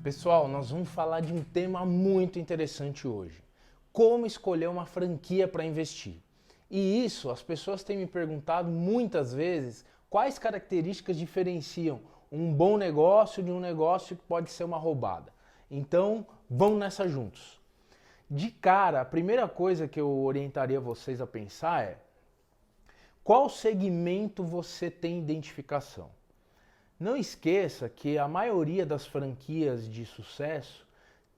Pessoal, nós vamos falar de um tema muito interessante hoje. Como escolher uma franquia para investir. E isso, as pessoas têm me perguntado muitas vezes quais características diferenciam um bom negócio de um negócio que pode ser uma roubada. Então, vamos nessa juntos. De cara, a primeira coisa que eu orientaria vocês a pensar é: qual segmento você tem identificação? Não esqueça que a maioria das franquias de sucesso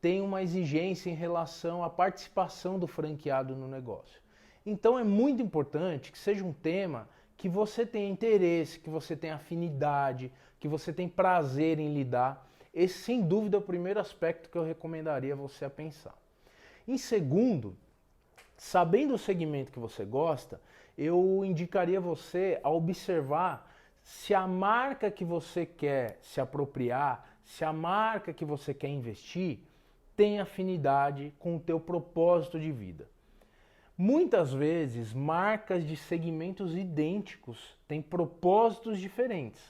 tem uma exigência em relação à participação do franqueado no negócio. Então é muito importante que seja um tema que você tenha interesse, que você tenha afinidade, que você tenha prazer em lidar. Esse, sem dúvida, é o primeiro aspecto que eu recomendaria você a pensar. Em segundo, sabendo o segmento que você gosta, eu indicaria você a observar se a marca que você quer se apropriar, se a marca que você quer investir, tem afinidade com o teu propósito de vida. Muitas vezes, marcas de segmentos idênticos têm propósitos diferentes,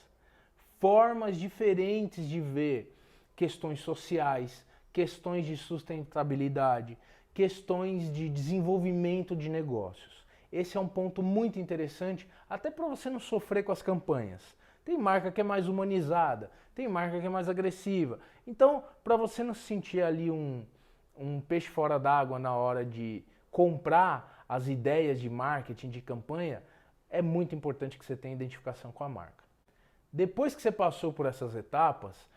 formas diferentes de ver questões sociais, questões de sustentabilidade, questões de desenvolvimento de negócios. Esse é um ponto muito interessante, até para você não sofrer com as campanhas. Tem marca que é mais humanizada, tem marca que é mais agressiva. Então, para você não se sentir ali um peixe fora d'água na hora de comprar as ideias de marketing, de campanha, é muito importante que você tenha identificação com a marca. Depois que você passou por essas etapas,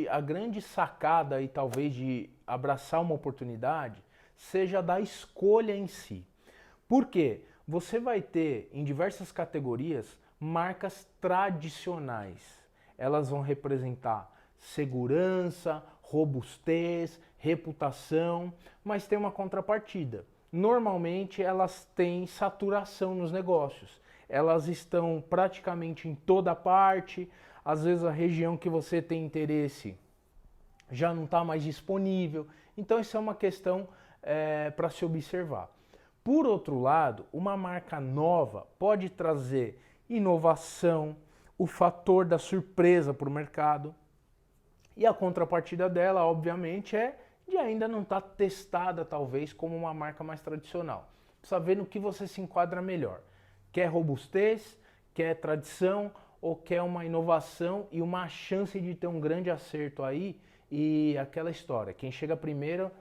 a grande sacada e talvez de abraçar uma oportunidade seja da escolha em si. Por quê? Você vai ter em diversas categorias marcas tradicionais. Elas vão representar segurança, robustez, reputação, mas tem uma contrapartida. Normalmente elas têm saturação nos negócios. Elas estão praticamente em toda parte. Às vezes a região que você tem interesse já não está mais disponível. Então isso é uma questão para se observar. Por outro lado, uma marca nova pode trazer inovação, o fator da surpresa para o mercado. E a contrapartida dela, obviamente, é de ainda não estar testada, talvez, como uma marca mais tradicional. Precisa ver no que você se enquadra melhor. Quer robustez, quer tradição ou quer uma inovação e uma chance de ter um grande acerto aí e aquela história, quem chega primeiro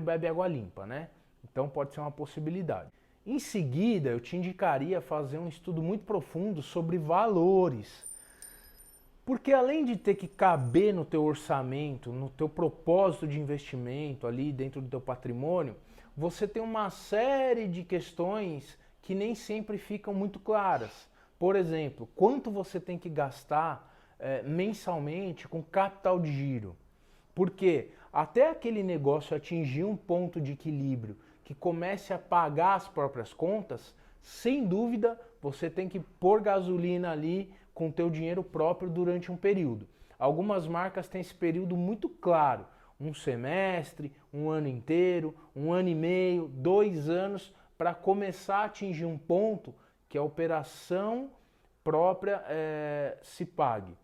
bebe água limpa, né? Então pode ser uma possibilidade. Em seguida, eu te indicaria fazer um estudo muito profundo sobre valores. Porque além de ter que caber no teu orçamento, no teu propósito de investimento ali dentro do teu patrimônio, você tem uma série de questões que nem sempre ficam muito claras. Por exemplo, quanto você tem que gastar mensalmente com capital de giro? Porque até aquele negócio atingir um ponto de equilíbrio que comece a pagar as próprias contas, sem dúvida você tem que pôr gasolina ali com o teu dinheiro próprio durante um período. Algumas marcas têm esse período muito claro, um semestre, um ano inteiro, um ano e meio, 2 anos, para começar a atingir um ponto que a operação própria se pague.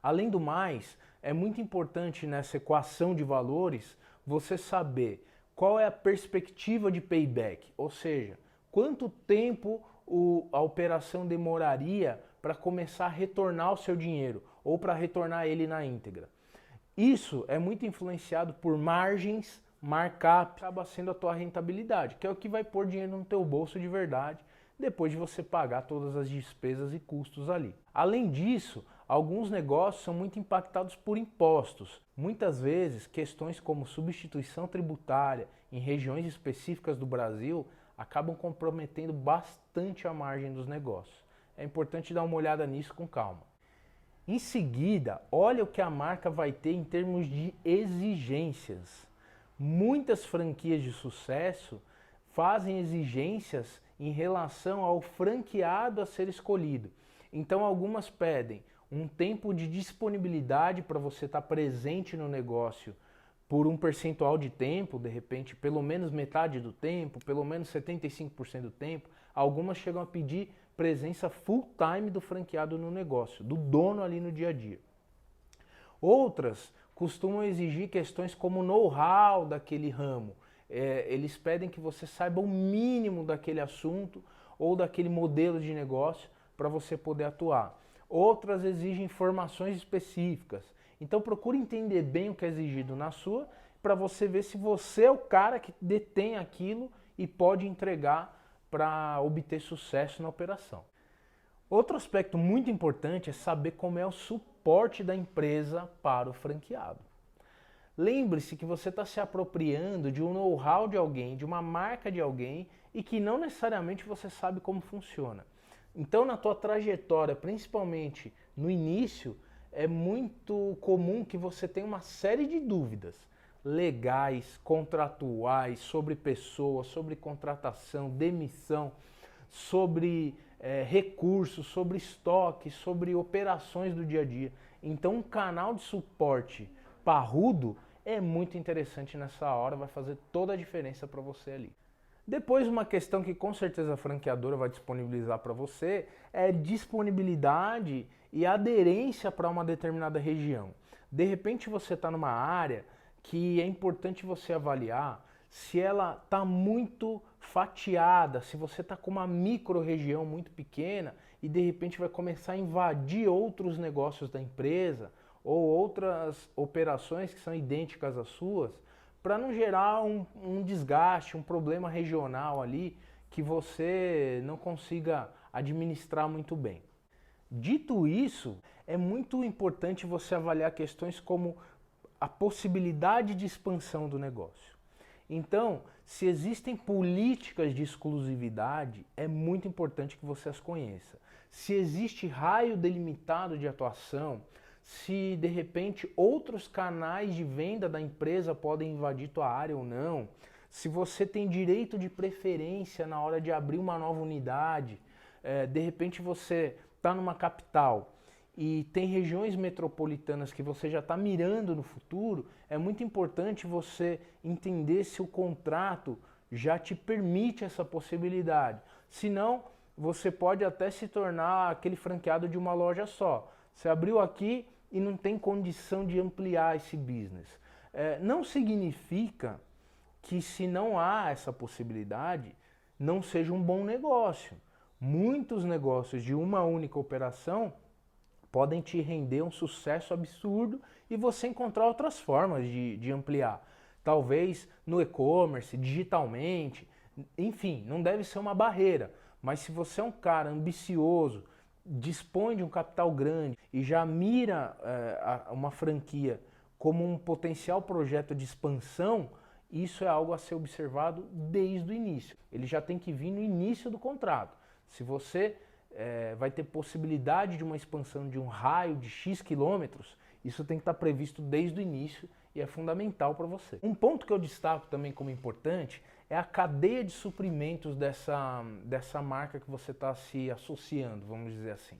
Além do mais, é muito importante nessa equação de valores você saber qual é a perspectiva de payback, ou seja, quanto tempo a operação demoraria para começar a retornar o seu dinheiro ou para retornar ele na íntegra. Isso é muito influenciado por margens, markup, acaba sendo a tua rentabilidade, que é o que vai pôr dinheiro no teu bolso de verdade depois de você pagar todas as despesas e custos ali. Além disso, alguns negócios são muito impactados por impostos. Muitas vezes, questões como substituição tributária em regiões específicas do Brasil acabam comprometendo bastante a margem dos negócios. É importante dar uma olhada nisso com calma. Em seguida, olha o que a marca vai ter em termos de exigências. Muitas franquias de sucesso fazem exigências em relação ao franqueado a ser escolhido. Então algumas pedem um tempo de disponibilidade para você estar presente no negócio por um percentual de tempo, de repente pelo menos metade do tempo, pelo menos 75% do tempo. Algumas chegam a pedir presença full time do franqueado no negócio, do dono ali no dia a dia. Outras costumam exigir questões como know-how daquele ramo. Eles pedem que você saiba o mínimo daquele assunto ou daquele modelo de negócio para você poder atuar. Outras exigem informações específicas. Então procure entender bem o que é exigido na sua, para você ver se você é o cara que detém aquilo e pode entregar para obter sucesso na operação. Outro aspecto muito importante é saber como é o suporte da empresa para o franqueado. Lembre-se que você está se apropriando de um know-how de alguém, de uma marca de alguém e que não necessariamente você sabe como funciona. Então, na tua trajetória, principalmente no início, é muito comum que você tenha uma série de dúvidas legais, contratuais, sobre pessoas, sobre contratação, demissão, sobre recursos, sobre estoque, sobre operações do dia a dia. Então, um canal de suporte parrudo é muito interessante nessa hora, vai fazer toda a diferença para você ali. Depois, uma questão que com certeza a franqueadora vai disponibilizar para você é disponibilidade e aderência para uma determinada região. De repente você está numa área que é importante você avaliar se ela está muito fatiada, se você está com uma micro-região muito pequena e de repente vai começar a invadir outros negócios da empresa ou outras operações que são idênticas às suas, para não gerar um desgaste, um problema regional ali que você não consiga administrar muito bem. Dito isso, é muito importante você avaliar questões como a possibilidade de expansão do negócio. Então, se existem políticas de exclusividade, é muito importante que você as conheça. Se existe raio delimitado de atuação, se de repente outros canais de venda da empresa podem invadir tua área ou não, se você tem direito de preferência na hora de abrir uma nova unidade, de repente você está numa capital e tem regiões metropolitanas que você já está mirando no futuro, é muito importante você entender se o contrato já te permite essa possibilidade. Senão, você pode até se tornar aquele franqueado de uma loja só. Você abriu aqui e não tem condição de ampliar esse business. Não significa que se não há essa possibilidade, não seja um bom negócio. Muitos negócios de uma única operação podem te render um sucesso absurdo e você encontrar outras formas de ampliar. Talvez no e-commerce, digitalmente, enfim, não deve ser uma barreira. Mas se você é um cara ambicioso, dispõe de um capital grande e já mira uma franquia como um potencial projeto de expansão, isso é algo a ser observado desde o início. Ele já tem que vir no início do contrato. Se você vai ter possibilidade de uma expansão de um raio de X quilômetros, isso tem que estar previsto desde o início e é fundamental para você. Um ponto que eu destaco também como importante é a cadeia de suprimentos dessa marca que você está se associando, vamos dizer assim.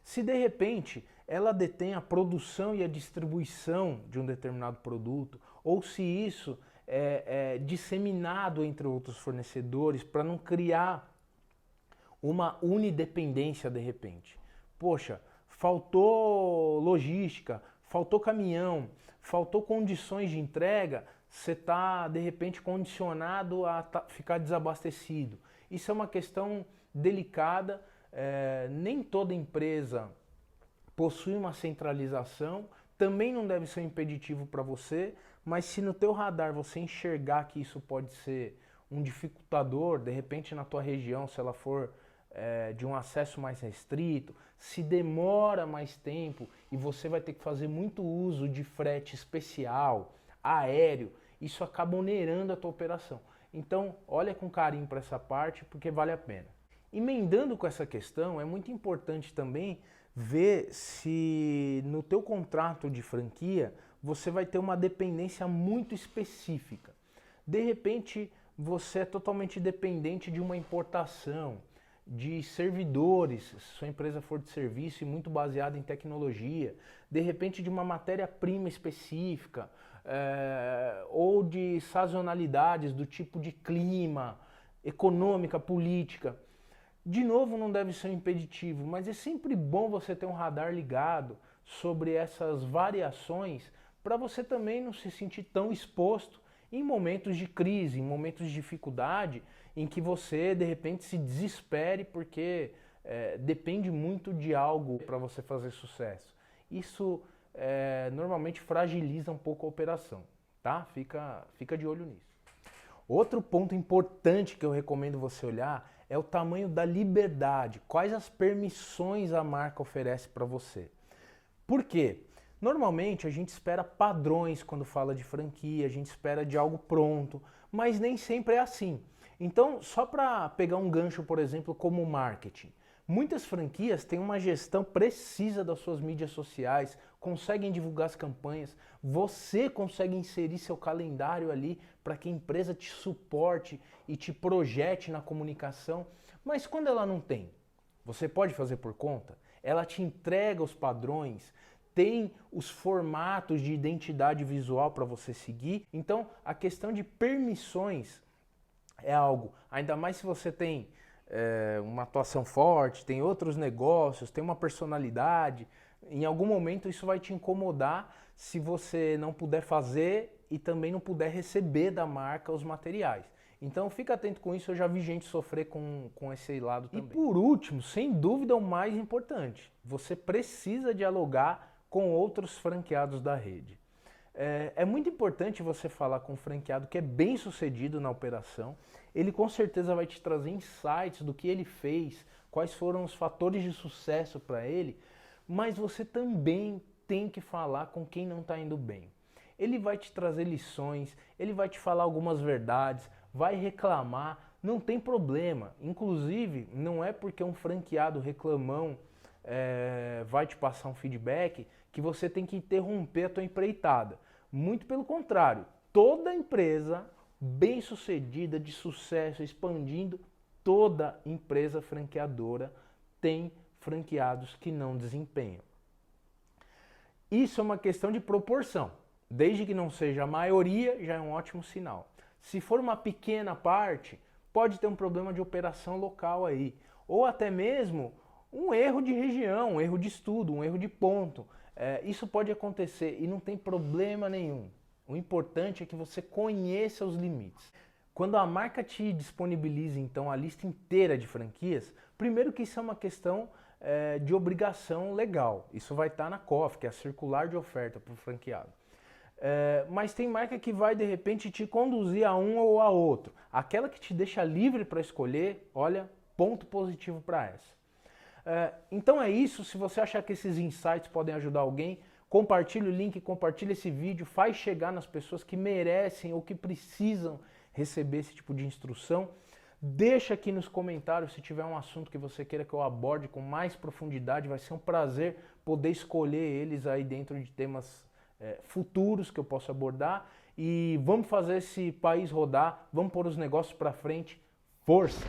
Se de repente ela detém a produção e a distribuição de um determinado produto, ou se isso é disseminado entre outros fornecedores para não criar uma unidependência de repente. Poxa, faltou logística, faltou caminhão, faltou condições de entrega, você está de repente condicionado a ficar desabastecido. Isso é uma questão delicada, nem toda empresa possui uma centralização, também não deve ser um impeditivo para você, mas se no teu radar você enxergar que isso pode ser um dificultador, de repente na tua região, se ela for de um acesso mais restrito, se demora mais tempo e você vai ter que fazer muito uso de frete especial, aéreo, isso acaba onerando a tua operação. Então, olha com carinho para essa parte porque vale a pena. Emendando com essa questão, é muito importante também ver se no teu contrato de franquia você vai ter uma dependência muito específica. De repente, você é totalmente dependente de uma importação, de servidores, se sua empresa for de serviço e muito baseada em tecnologia, de repente de uma matéria-prima específica, ou de sazonalidades do tipo de clima, econômica, política. De novo, não deve ser um impeditivo, mas é sempre bom você ter um radar ligado sobre essas variações para você também não se sentir tão exposto em momentos de crise, em momentos de dificuldade, em que você de repente se desespere porque depende muito de algo para você fazer sucesso. Isso normalmente fragiliza um pouco a operação, tá? Fica de olho nisso. Outro ponto importante que eu recomendo você olhar é o tamanho da liberdade, quais as permissões a marca oferece para você. Por quê? Normalmente a gente espera padrões quando fala de franquia, a gente espera de algo pronto, mas nem sempre é assim. Então, só para pegar um gancho, por exemplo, como o marketing, muitas franquias têm uma gestão precisa das suas mídias sociais, conseguem divulgar as campanhas, você consegue inserir seu calendário ali para que a empresa te suporte e te projete na comunicação, mas quando ela não tem, você pode fazer por conta? Ela te entrega os padrões, tem os formatos de identidade visual para você seguir. Então, a questão de permissões é algo, ainda mais se você tem uma atuação forte, tem outros negócios, tem uma personalidade, em algum momento isso vai te incomodar se você não puder fazer e também não puder receber da marca os materiais. Então fica atento com isso, eu já vi gente sofrer com esse lado também. E por último, sem dúvida o mais importante, você precisa dialogar com outros franqueados da rede. É muito importante você falar com um franqueado que é bem sucedido na operação. Ele com certeza vai te trazer insights do que ele fez, quais foram os fatores de sucesso para ele, mas você também tem que falar com quem não está indo bem. Ele vai te trazer lições, ele vai te falar algumas verdades, vai reclamar, não tem problema. Inclusive, não é porque um franqueado reclamão vai te passar um feedback que você tem que interromper a tua empreitada. Muito pelo contrário, toda empresa bem-sucedida, de sucesso, expandindo, toda empresa franqueadora tem franqueados que não desempenham. Isso é uma questão de proporção. Desde que não seja a maioria, já é um ótimo sinal. Se for uma pequena parte, pode ter um problema de operação local aí. Ou até mesmo um erro de região, um erro de estudo, um erro de ponto. Isso pode acontecer e não tem problema nenhum. O importante é que você conheça os limites. Quando a marca te disponibiliza então a lista inteira de franquias, primeiro que isso é uma questão de obrigação legal. Isso vai estar na COF, que é a circular de oferta para o franqueado. Mas tem marca que vai de repente te conduzir a um ou a outro. Aquela que te deixa livre para escolher, olha, ponto positivo para essa. Então é isso, se você achar que esses insights podem ajudar alguém, compartilhe o link, compartilhe esse vídeo, faz chegar nas pessoas que merecem ou que precisam receber esse tipo de instrução. Deixa aqui nos comentários se tiver um assunto que você queira que eu aborde com mais profundidade, vai ser um prazer poder escolher eles aí dentro de temas futuros que eu posso abordar. E vamos fazer esse país rodar, vamos pôr os negócios para frente. Força!